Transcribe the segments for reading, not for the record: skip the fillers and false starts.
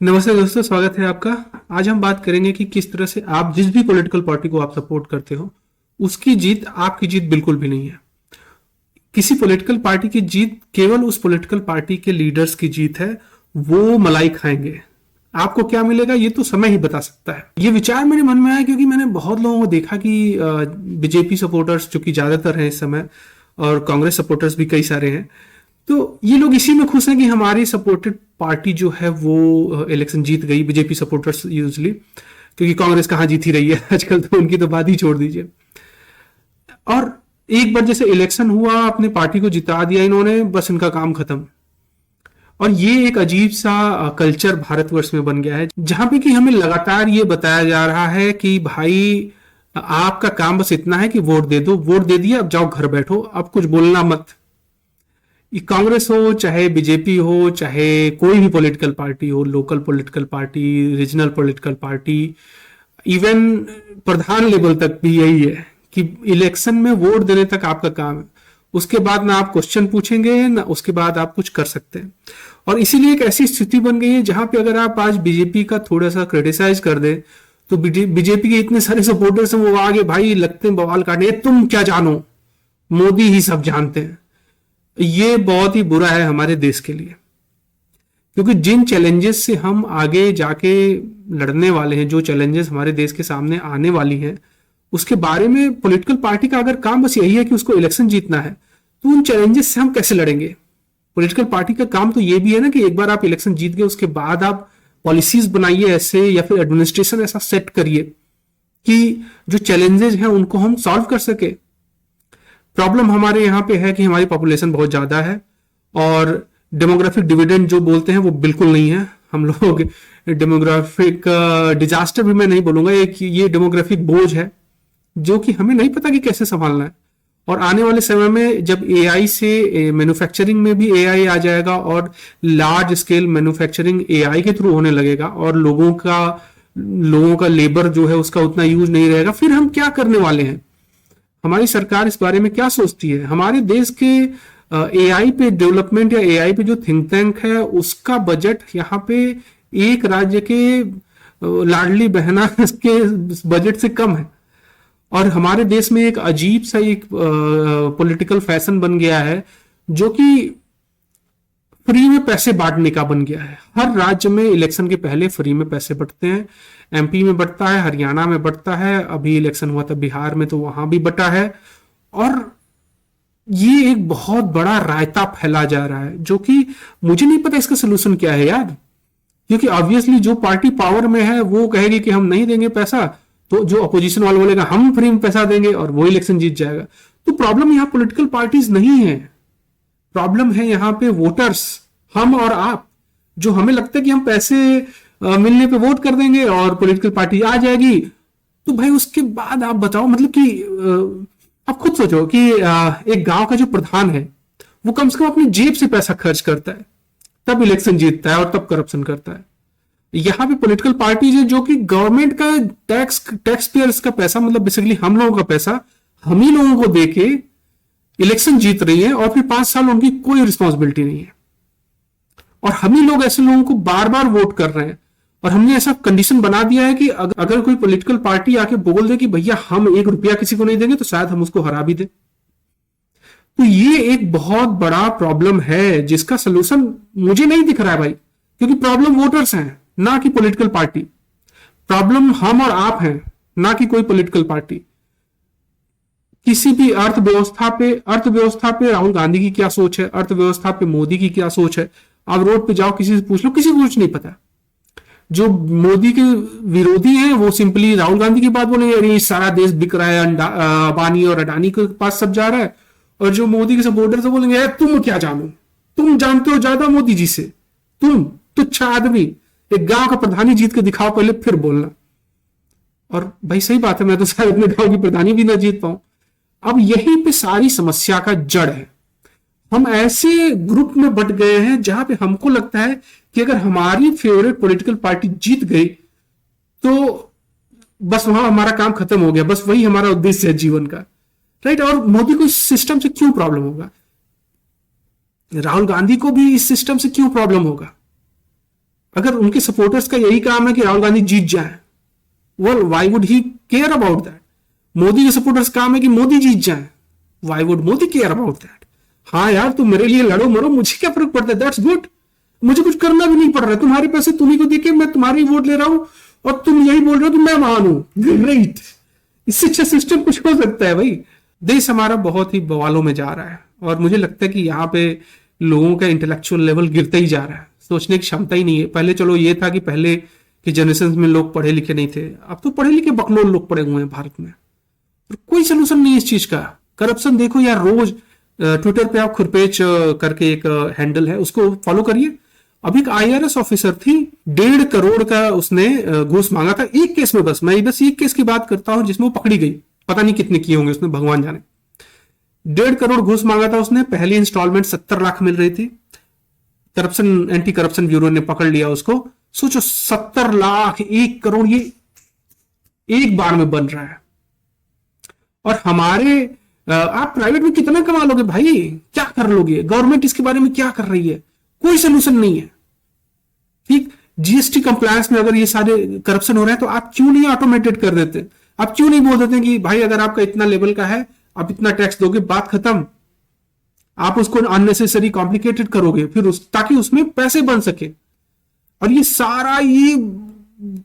नमस्ते दोस्तों, स्वागत है आपका। आज हम बात करेंगे कि किस तरह से आप जिस भी पॉलिटिकल पार्टी को आप सपोर्ट करते हो उसकी जीत आपकी जीत बिल्कुल भी नहीं है। किसी पॉलिटिकल पार्टी की जीत केवल उस पॉलिटिकल पार्टी के लीडर्स की जीत है। वो मलाई खाएंगे। आपको क्या मिलेगा ये तो समय ही बता सकता है। ये विचार मेरे मन में आया क्योंकि मैंने बहुत लोगों को देखा कि बीजेपी सपोर्टर्स जो कि ज्यादातर हैं इस समय, और कांग्रेस सपोर्टर्स भी कई सारे हैं, तो ये लोग इसी में खुश हैं कि हमारी सपोर्टेड पार्टी जो है वो इलेक्शन जीत गई। बीजेपी सपोर्टर्स यूजली, क्योंकि कांग्रेस कहाँ जीत ही रही है आजकल, तो उनकी तो बात ही छोड़ दीजिए। और एक बार जैसे इलेक्शन हुआ, अपनी पार्टी को जिता दिया इन्होंने, बस इनका काम खत्म। और ये एक अजीब सा कल्चर भारतवर्ष में बन गया है, जहां पे कि हमें लगातार ये बताया जा रहा है कि भाई आपका काम बस इतना है कि वोट दे दो, वोट दे दिया, अब जाओ घर बैठो, अब कुछ बोलना मत। कांग्रेस हो चाहे बीजेपी हो चाहे कोई भी पॉलिटिकल पार्टी हो, local political party, regional political party, even प्रधान लेवल तक भी यही है कि इलेक्शन में वोट देने तक आपका काम है। उसके बाद ना आप क्वेश्चन पूछेंगे ना उसके बाद आप कुछ कर सकते हैं। और इसीलिए एक ऐसी स्थिति बन गई है जहां पे अगर आप आज बीजेपी का थोड़ा सा क्रिटिसाइज कर दे तो बीजेपी के इतने सारे सपोर्टर्स हैं, वो आगे भाई लगते हैं बवाल काटने, तुम क्या जानो, मोदी ही सब जानते हैं। ये बहुत ही बुरा है हमारे देश के लिए, क्योंकि जिन चैलेंजेस से हम आगे जाके लड़ने वाले हैं, जो चैलेंजेस हमारे देश के सामने आने वाली हैं, उसके बारे में पॉलिटिकल पार्टी का अगर काम बस यही है कि उसको इलेक्शन जीतना है, तो उन चैलेंजेस से हम कैसे लड़ेंगे। पॉलिटिकल पार्टी का काम तो ये भी है ना कि एक बार आप इलेक्शन जीत गए उसके बाद आप पॉलिसीज बनाइए ऐसे, या फिर एडमिनिस्ट्रेशन ऐसा सेट करिए कि जो चैलेंजेस हैं उनको हम सॉल्व कर सके। प्रॉब्लम हमारे यहाँ पे है कि हमारी पॉपुलेशन बहुत ज्यादा है, और डेमोग्राफिक डिविडेंड जो बोलते हैं वो बिल्कुल नहीं है। हम लोग डेमोग्राफिक डिजास्टर भी मैं नहीं बोलूंगा, एक ये डेमोग्राफिक बोझ है जो कि हमें नहीं पता कि कैसे संभालना है। और आने वाले समय में जब एआई से मैन्युफैक्चरिंग में भी एआई आ जाएगा और लार्ज स्केल मैन्युफैक्चरिंग एआई के थ्रू होने लगेगा, और लोगों का लेबर जो है उसका उतना यूज नहीं रहेगा, फिर हम क्या करने वाले हैं। हमारी सरकार इस बारे में क्या सोचती है। हमारे देश के एआई पे डेवलपमेंट या एआई पे जो थिंक टैंक है उसका बजट यहाँ पे एक राज्य के लाडली बहना के बजट से कम है। और हमारे देश में एक अजीब सा एक पॉलिटिकल फैशन बन गया है जो कि फ्री में पैसे बांटने का बन गया है। हर राज्य में इलेक्शन के पहले फ्री में पैसे बंटते हैं। एमपी में बंटता है, हरियाणा में बंटता है, अभी इलेक्शन हुआ था बिहार में तो वहां भी बंटा है। और ये एक बहुत बड़ा रायता फैला जा रहा है जो कि मुझे नहीं पता इसका सोल्यूशन क्या है यार। क्योंकि ऑब्वियसली जो पार्टी पावर में है वो कहेगी कि हम नहीं देंगे पैसा, तो जो अपोजिशन वाला बोलेगा हम फ्री में पैसा देंगे और वो इलेक्शन जीत जाएगा। तो प्रॉब्लम यहाँ पॉलिटिकल पार्टीज नहीं है, प्रॉब्लम है यहाँ पे वोटर्स, हम और आप, जो हमें लगता है कि हम पैसे मिलने पे वोट कर देंगे और पॉलिटिकल पार्टी आ जाएगी। तो भाई उसके बाद आप बताओ, मतलब कि आप खुद सोचो कि एक गांव का जो प्रधान है वो कम से कम अपनी जेब से पैसा खर्च करता है, तब इलेक्शन जीतता है और तब करप्शन करता है। यहाँ पे पॉलिटिकल पार्टीज है जो कि गवर्नमेंट का टैक्स पेयर्स का पैसा, मतलब बेसिकली हम लोगों का पैसा, हम ही लोगों को देके इलेक्शन जीत रही है, और फिर 5 साल उनकी कोई रिस्पॉन्सिबिलिटी नहीं है। और हम ही लोग ऐसे लोगों को बार बार वोट कर रहे हैं। और हमने ऐसा कंडीशन बना दिया है कि अगर कोई पॉलिटिकल पार्टी आके बोल दे कि भैया हम 1 रुपया किसी को नहीं देंगे, तो शायद हम उसको हरा भी दे। तो ये एक बहुत बड़ा प्रॉब्लम है जिसका सोल्यूशन मुझे नहीं दिख रहा है भाई, क्योंकि प्रॉब्लम वोटर्स हैं ना कि पॉलिटिकल पार्टी। प्रॉब्लम हम और आप हैं, ना कि कोई पॉलिटिकल पार्टी। किसी भी अर्थव्यवस्था पे राहुल गांधी की क्या सोच है, अर्थव्यवस्था पे मोदी की क्या सोच है। आप रोड पे जाओ किसी से पूछ लो, किसी को कुछ नहीं पता। जो मोदी के विरोधी हैं वो सिंपली राहुल गांधी की बात बोलेंगे, अरे सारा देश बिक रहा है, अबानी और अडानी के पास सब जा रहा है। और जो मोदी के सपोर्टर से बोलेंगे तुम क्या जानो, तुम जानते हो ज्यादा मोदी जी से, तुम तुच्छ आदमी, एक गांव का प्रधानी जीत के दिखाओ पहले फिर बोलना। और भाई सही बात है, मैं तो शायद अपने गांव की प्रधानी भी ना जीत पाऊं। अब यहीं पे सारी समस्या का जड़ है। हम ऐसे ग्रुप में बट गए हैं जहां पे हमको लगता है कि अगर हमारी फेवरेट पॉलिटिकल पार्टी जीत गई तो बस वहां हमारा काम खत्म हो गया, बस वही हमारा उद्देश्य है जीवन का, राइट। और मोदी को इस सिस्टम से क्यों प्रॉब्लम होगा, राहुल गांधी को भी इस सिस्टम से क्यों प्रॉब्लम होगा। अगर उनके सपोर्टर्स का यही काम है कि राहुल गांधी जीत जाए, well why would he care about that? Modi के सपोर्टर्स का काम है कि मोदी जीत जाए, why would Modi care about that? हाँ यार, तुम मेरे लिए लड़ो मरो, मुझे क्या फर्क पड़ता है, दैट्स गुड, मुझे कुछ करना भी नहीं पड़ रहा है, तुम्हारे पैसे तुम्ही को देके मैं तुम्हारी वोट ले रहा हूं और तुम यही बोल रहे हो कि मैं महान हूं, ग्रेट। इससे अच्छा सिस्टम कुछ हो सकता है भाई? देश हमारा बहुत ही बवालों में जा रहा है और मुझे लगता है कि यहाँ पे लोगों का इंटेलेक्चुअल लेवल गिरता ही जा रहा है, सोचने की क्षमता ही नहीं है। पहले चलो ये था कि पहले की जनरेशन में लोग पढ़े लिखे नहीं थे, अब तो पढ़े लिखे बकलोल लोग पड़े हुए हैं भारत में, और कोई सोल्यूशन नहीं है इस चीज का। करप्शन देखो यार, रोज ट्विटर पे आप खुरपेच करके एक हैंडल है, उसको फॉलो करिए। अभी एक आईआरएस ऑफिसर थी, 1.5 करोड़ का उसने घूस मांगा था एक केस में, बस मैं बस एक केस की बात करता हूं जिसमें वो पकड़ी गई, पता नहीं कितने किए होंगे उसने, भगवान जाने। 1.5 करोड़ घूस मांगा था उसने, पहली इंस्टॉलमेंट 70 लाख मिल रही थी, करप्शन एंटी करप्शन ब्यूरो ने पकड़ लिया उसको। सोचो 70 लाख 1 करोड़ ये एक बार में बन रहा है। और हमारे आप प्राइवेट में कितना कमा लोगे भाई, क्या कर लोगे? गवर्नमेंट इसके बारे में क्या कर रही है? कोई सोल्यूशन नहीं है। ठीक, जीएसटी कंप्लायंस में अगर ये सारे करप्शन हो रहे हैं तो आप क्यों नहीं ऑटोमेटेड कर देते? आप क्यों नहीं बोल देते कि भाई अगर आपका इतना लेवल का है आप इतना टैक्स दोगे, बात खत्म। आप उसको अननेसेसरी कॉम्प्लिकेटेड करोगे फिर ताकि उसमें पैसे बन सके। और ये सारा ये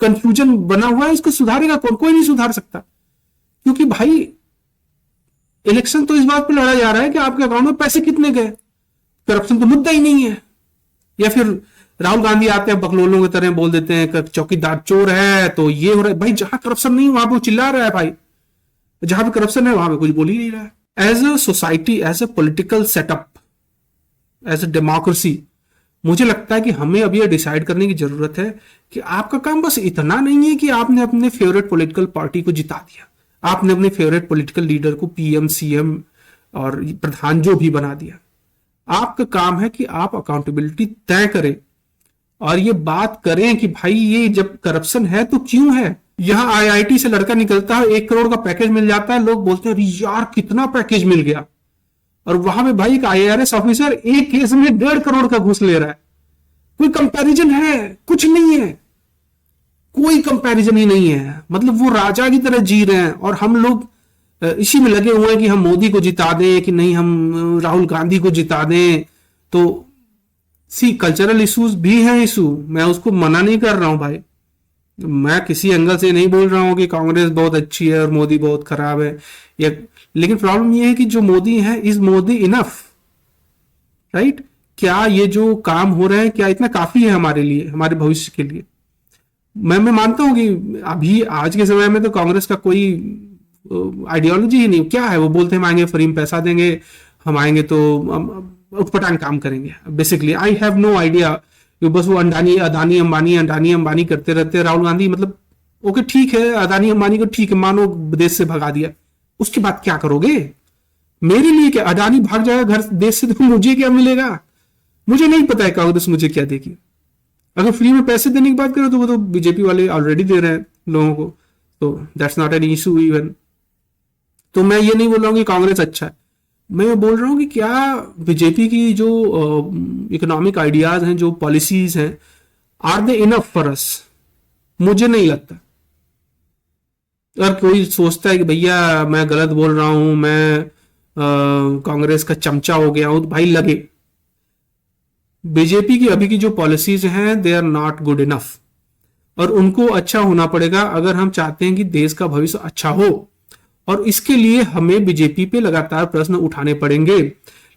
कंफ्यूजन बना हुआ है, इसको सुधारेगा कौन? कोई नहीं सुधार सकता, क्योंकि भाई इलेक्शन तो इस बात पर लड़ा जा रहा है कि आपके अकाउंट में पैसे कितने गए, करप्शन तो मुद्दा ही नहीं है। या फिर राहुल गांधी आते हैं बकलोलों की तरह बोल देते हैं कि चौकीदार चोर है तो ये हो रहा है। भाई जहां करप्शन नहीं वहां पे चिल्ला रहा है, भाई जहां पे करप्शन है वहां पे कुछ बोल ही नहीं रहा है। As a society, as a political setup, as a democracy, मुझे लगता है कि हमें अभी यह डिसाइड करने की जरूरत है कि आपका काम बस इतना नहीं है कि आपने अपने फेवरेट पॉलिटिकल पार्टी को जिता दिया, आपने अपने फेवरेट पॉलिटिकल लीडर को पीएम सीएम और प्रधान जो भी बना दिया। आपका काम है कि आप अकाउंटेबिलिटी तय करें और ये बात करें कि भाई ये जब करप्शन है तो क्यों है। यहां आईआईटी से लड़का निकलता है, 1 करोड़ का पैकेज मिल जाता है, लोग बोलते हैं अरे यार कितना पैकेज मिल गया, और वहां पे भाई एक आईआरएस ऑफिसर एक केस में 1.5 करोड़ का घूस ले रहा है। कोई कंपैरिजन है? कुछ नहीं है, कोई कंपैरिजन ही नहीं है। मतलब वो राजा की तरह जी रहे हैं और हम लोग इसी में लगे हुए हैं कि हम मोदी को जिता दें कि नहीं हम राहुल गांधी को जिता दें। तो सी कल्चरल इश्यूज भी हैं इशू, मैं उसको मना नहीं कर रहा हूं भाई, मैं किसी एंगल से नहीं बोल रहा हूं कि कांग्रेस बहुत अच्छी है और मोदी बहुत खराब है, या लेकिन प्रॉब्लम ये है कि जो मोदी है, इज मोदी इनफ, राइट? क्या ये जो काम हो रहा है क्या इतना काफी है हमारे लिए, हमारे भविष्य के लिए? मैं मानता हूं कि अभी आज के समय में तो कांग्रेस का कोई आइडियोलॉजी ही नहीं। क्या है? वो बोलते हैं हम आएंगे फ्री में पैसा देंगे, हम आएंगे तो उठपटांग काम करेंगे। Basically I have no idea, बस वो अडानी अडानी अंबानी करते रहते हैं। राहुल गांधी मतलब ओके ठीक है, अदानी अंबानी को ठीक है मानो देश से भगा दिया, उसके बाद क्या करोगे? मेरे लिए क्या, अडानी भाग जाएगा घर देश से तो मुझे क्या मिलेगा? मुझे नहीं पता है कांग्रेस मुझे क्या देगी। अगर फ्री में पैसे देने की बात करें तो वो तो बीजेपी वाले ऑलरेडी दे रहे हैं लोगों को, तो that's not an issue even. तो मैं ये नहीं बोल रहा हूँ कि कांग्रेस अच्छा है, मैं बोल रहा हूँ कि क्या बीजेपी की जो इकोनॉमिक आइडियाज हैं, जो पॉलिसीज हैं, are they enough for us? मुझे नहीं लगता। अगर कोई सोचता है कि भैया मैं गलत बोल रहा हूं, मैं कांग्रेस का चमचा हो गया हूं, तो भाई लगे बीजेपी की अभी की जो पॉलिसीज हैं they are not good enough, और उनको अच्छा होना पड़ेगा अगर हम चाहते हैं कि देश का भविष्य अच्छा हो। और इसके लिए हमें बीजेपी पे लगातार प्रश्न उठाने पड़ेंगे।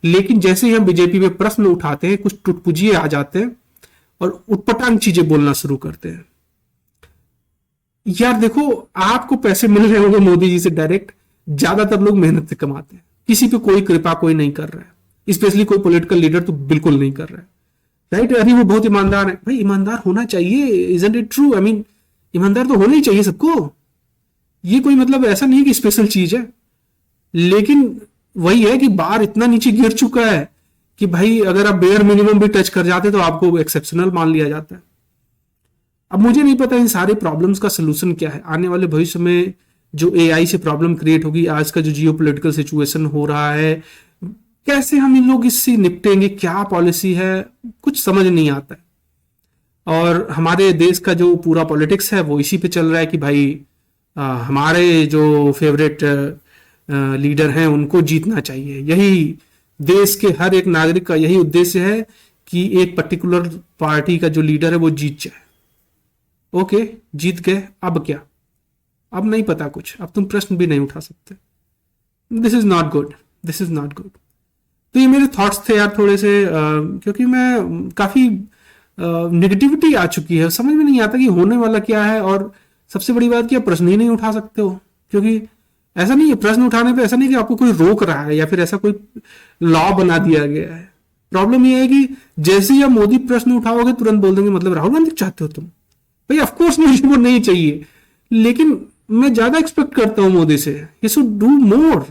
लेकिन जैसे ही हम बीजेपी पे प्रश्न उठाते हैं, कुछ टुटपुजिए आ जाते हैं और उटपटांग चीजें बोलना शुरू करते हैं। यार देखो, आपको पैसे मिल रहे होंगे मोदी जी से डायरेक्ट, ज्यादातर लोग मेहनत से कमाते हैं, किसी पे कोई कृपा कोई नहीं कर रहा है, स्पेशली कोई पॉलिटिकल लीडर तो बिल्कुल नहीं कर रहा है, राइट? अरे वो बहुत ईमानदार है, भाई ईमानदार होना चाहिए, isn't it true? I mean ईमानदार तो होना ही चाहिए सबको, ये कोई मतलब ऐसा नहीं है कि स्पेशल चीज है। लेकिन वही है कि बार इतना नीचे गिर चुका है कि भाई अगर आप बेयर मिनिमम भी टच कर जाते तो आपको एक्सेप्शनल मान लिया जाता है। अब मुझे नहीं पता इन सारे प्रॉब्लम्स का सोल्यूशन क्या है। आने वाले भविष्य में जो एआई से प्रॉब्लम क्रिएट होगी, आज का जो जियोपॉलिटिकल सिचुएशन हो रहा है, कैसे हम इन लोग इससे निपटेंगे, क्या पॉलिसी है, कुछ समझ नहीं आता है। और हमारे देश का जो पूरा पॉलिटिक्स है वो इसी पे चल रहा है कि भाई हमारे जो फेवरेट लीडर हैं उनको जीतना चाहिए। यही देश के हर एक नागरिक का यही उद्देश्य है कि एक पर्टिकुलर पार्टी का जो लीडर है वो जीत जाए। ओके, जीत गए, अब क्या? अब नहीं पता कुछ, अब तुम प्रश्न भी नहीं उठा सकते। This is not good, this is not good. तो ये मेरे थॉट्स थे यार थोड़े से, क्योंकि मैं काफी निगेटिविटी आ चुकी है, समझ में नहीं आता कि होने वाला क्या है। और सबसे बड़ी बात कि आप प्रश्न ही नहीं उठा सकते हो, क्योंकि ऐसा नहीं है, प्रश्न उठाने पे ऐसा नहीं कि आपको कोई रोक रहा है या फिर ऐसा कोई लॉ बना दिया गया है। प्रॉब्लम ये है कि जैसे ही आप मोदी प्रश्न उठाओगे तुरंत बोल देंगे मतलब राहुल गांधी चाहते हो तुम। भाई ऑफकोर्स मुझे वो नहीं चाहिए, लेकिन मैं ज्यादा एक्सपेक्ट करता हूं मोदी से। He should do more,